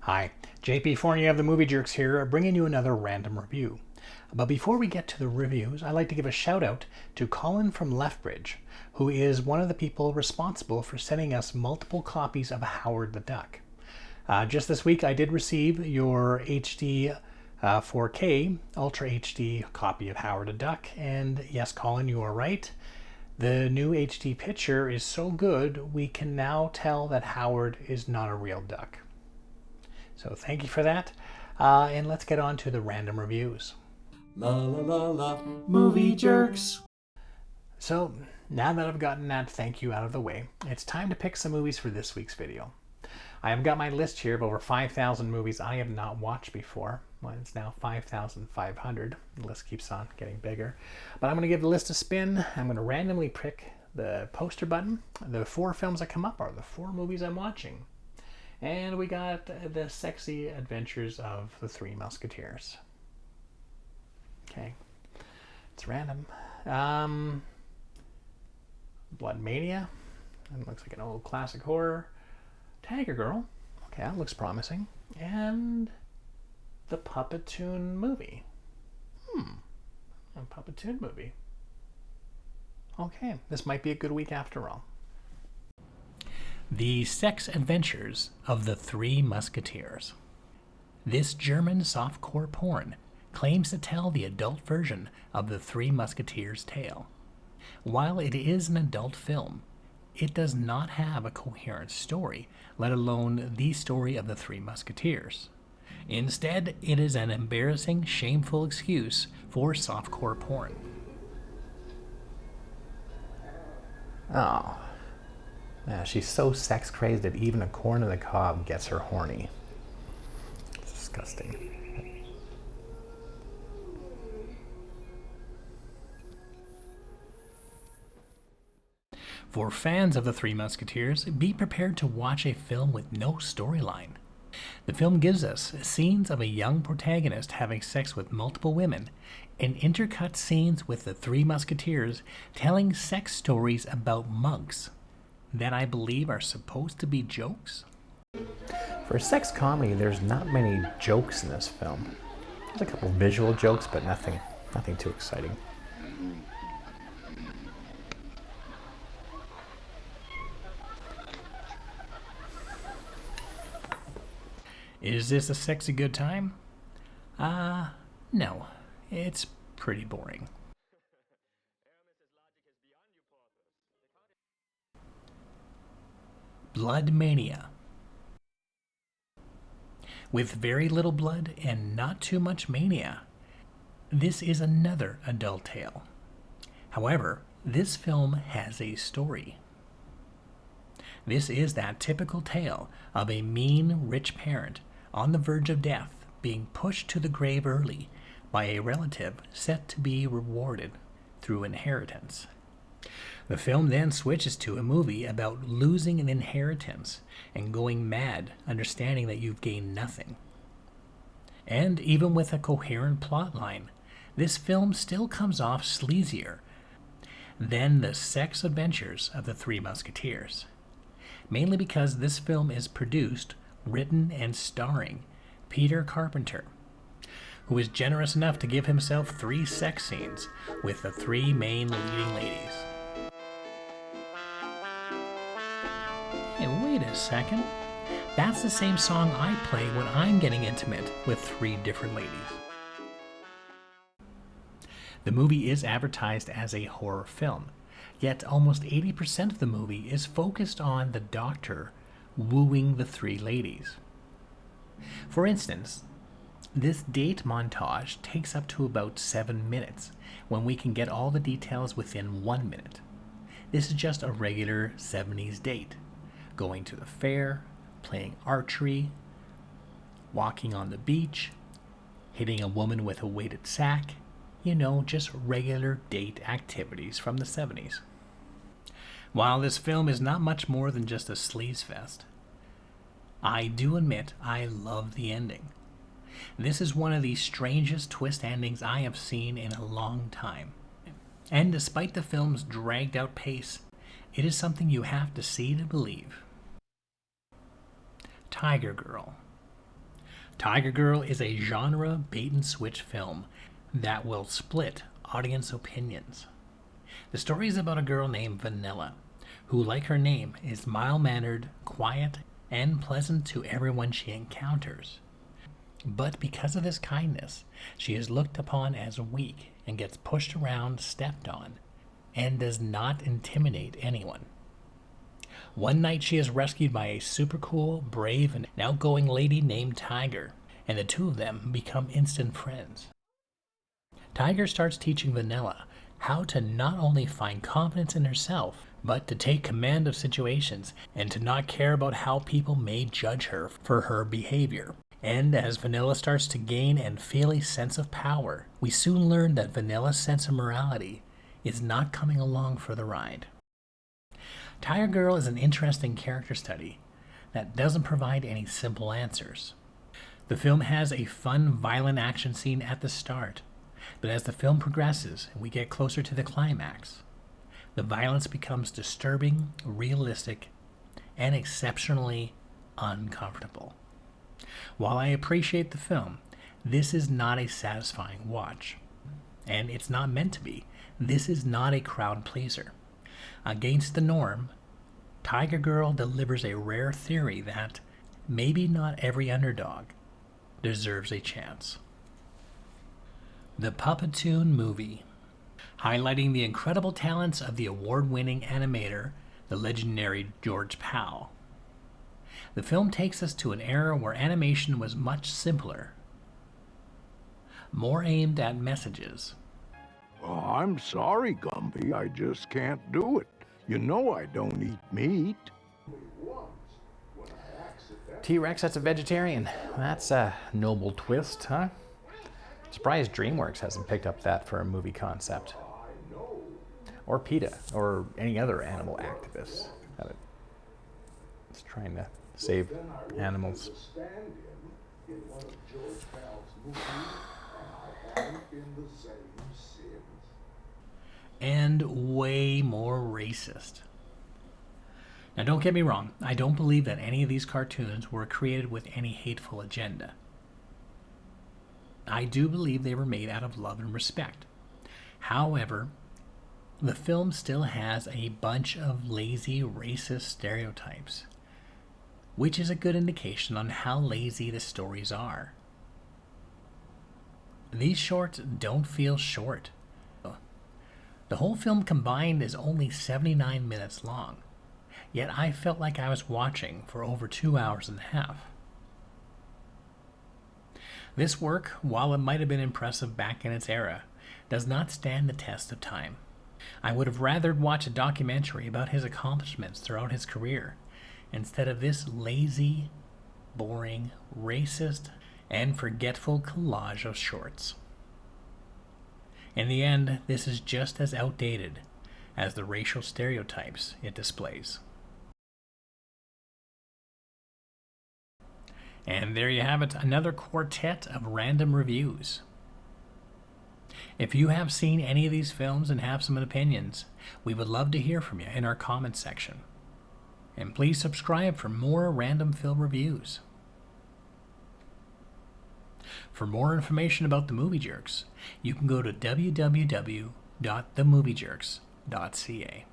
Hi, JP Fournier of the Movie Jerks here, bringing you another random review. But before we get to the reviews, I'd like to give a shout out to Colin from Lethbridge, who is one of the people responsible for sending us multiple copies of Howard the Duck. Just this week, I did receive your HD 4K Ultra HD copy of Howard the Duck, and yes, Colin, you are right. The new HD picture is so good, we can now tell that Howard is not a real duck. So thank you for that, and let's get on to the random reviews. La la la la, Movie Jerks. So now that I've gotten that thank you out of the way, it's time to pick some movies for this week's video. I have got my list here of over 5,000 movies I have not watched before. Well, it's now 5,500. The list keeps on getting bigger. But I'm going to give the list a spin. I'm going to randomly pick the poster button. The 4 films that come up are the 4 movies I'm watching. And we got the sexy adventures of the Three Musketeers. Okay. It's random. Bloodmania. It looks like an old classic horror. Tiger Girl. Okay, that looks promising. And the Puppetoon movie. A Puppetoon movie. Okay, this might be a good week after all. The Sex Adventures of the Three Musketeers. This German softcore porn claims to tell the adult version of the Three Musketeers' tale. While it is an adult film, it does not have a coherent story, let alone the story of the Three Musketeers. Instead, it is an embarrassing, shameful excuse for softcore porn. Oh. Yeah, she's so sex crazed that even a corn on the cob gets her horny. It's disgusting. For fans of the Three Musketeers, be prepared to watch a film with no storyline. The film gives us scenes of a young protagonist having sex with multiple women and intercut scenes with the Three Musketeers telling sex stories about monks that I believe are supposed to be jokes. For a sex comedy, there's not many jokes in this film. There's a couple visual jokes, but nothing too exciting. Is this a sexy good time? No. It's pretty boring. Bloodmania. With very little blood and not too much mania, this is another adult tale. However, this film has a story. This is that typical tale of a mean, rich parent on the verge of death being pushed to the grave early by a relative set to be rewarded through inheritance. The film then switches to a movie about losing an inheritance and going mad, understanding that you've gained nothing. And even with a coherent plot line, this film still comes off sleazier than the sex adventures of the Three Musketeers. Mainly because this film is produced, written, and starring Peter Carpenter, who is generous enough to give himself 3 sex scenes with the 3 main leading ladies. Hey, wait a second. That's the same song I play when I'm getting intimate with 3 different ladies. The movie is advertised as a horror film, yet almost 80% of the movie is focused on the doctor wooing the 3 ladies. For instance, this date montage takes up to about 7 minutes, when we can get all the details within 1 minute. This is just a regular 70s date. Going to the fair, playing archery, walking on the beach, hitting a woman with a weighted sack, just regular date activities from the 70s. While this film is not much more than just a sleaze fest, I do admit I love the ending. This is one of the strangest twist endings I have seen in a long time. And despite the film's dragged out pace, it is something you have to see to believe. Tiger Girl. Tiger Girl is a genre bait-and-switch film that will split audience opinions. The story is about a girl named Vanilla, who, like her name, is mild-mannered, quiet, and pleasant to everyone she encounters. But because of this kindness, she is looked upon as weak and gets pushed around, stepped on, and does not intimidate anyone. One night she is rescued by a super cool, brave, and outgoing lady named Tiger, and the two of them become instant friends. Tiger starts teaching Vanilla how to not only find confidence in herself, but to take command of situations and to not care about how people may judge her for her behavior. And as Vanilla starts to gain and feel a sense of power, we soon learn that Vanilla's sense of morality is not coming along for the ride. Tiger Girl is an interesting character study that doesn't provide any simple answers. The film has a fun, violent action scene at the start, but as the film progresses and we get closer to the climax, the violence becomes disturbing, realistic, and exceptionally uncomfortable. While I appreciate the film, this is not a satisfying watch. And it's not meant to be. This is not a crowd pleaser. Against the norm, Tiger Girl delivers a rare theory that maybe not every underdog deserves a chance. The Puppetoon movie, highlighting the incredible talents of the award-winning animator, the legendary George Pal. The film takes us to an era where animation was much simpler, more aimed at messages. Oh, I'm sorry, Gumpy. I just can't do it. You know I don't eat meat. T-Rex, that's a vegetarian. That's a noble twist, huh? Surprised DreamWorks hasn't picked up that for a movie concept. Or PETA, or any other animal activists. It's trying to save animals. And way more racist. Now don't get me wrong, I don't believe that any of these cartoons were created with any hateful agenda. I do believe they were made out of love and respect. However, the film still has a bunch of lazy, racist stereotypes, which is a good indication on how lazy the stories are. These shorts don't feel short. The whole film combined is only 79 minutes long, yet I felt like I was watching for over 2 hours and a half. This work, while it might have been impressive back in its era, does not stand the test of time. I would have rather watched a documentary about his accomplishments throughout his career, instead of this lazy, boring, racist, and forgetful collage of shorts. In the end, this is just as outdated as the racial stereotypes it displays. And there you have it, another quartet of random reviews. If you have seen any of these films and have some opinions, we would love to hear from you in our comments section. And please subscribe for more random film reviews. For more information about the Movie Jerks, you can go to www.themoviejerks.ca.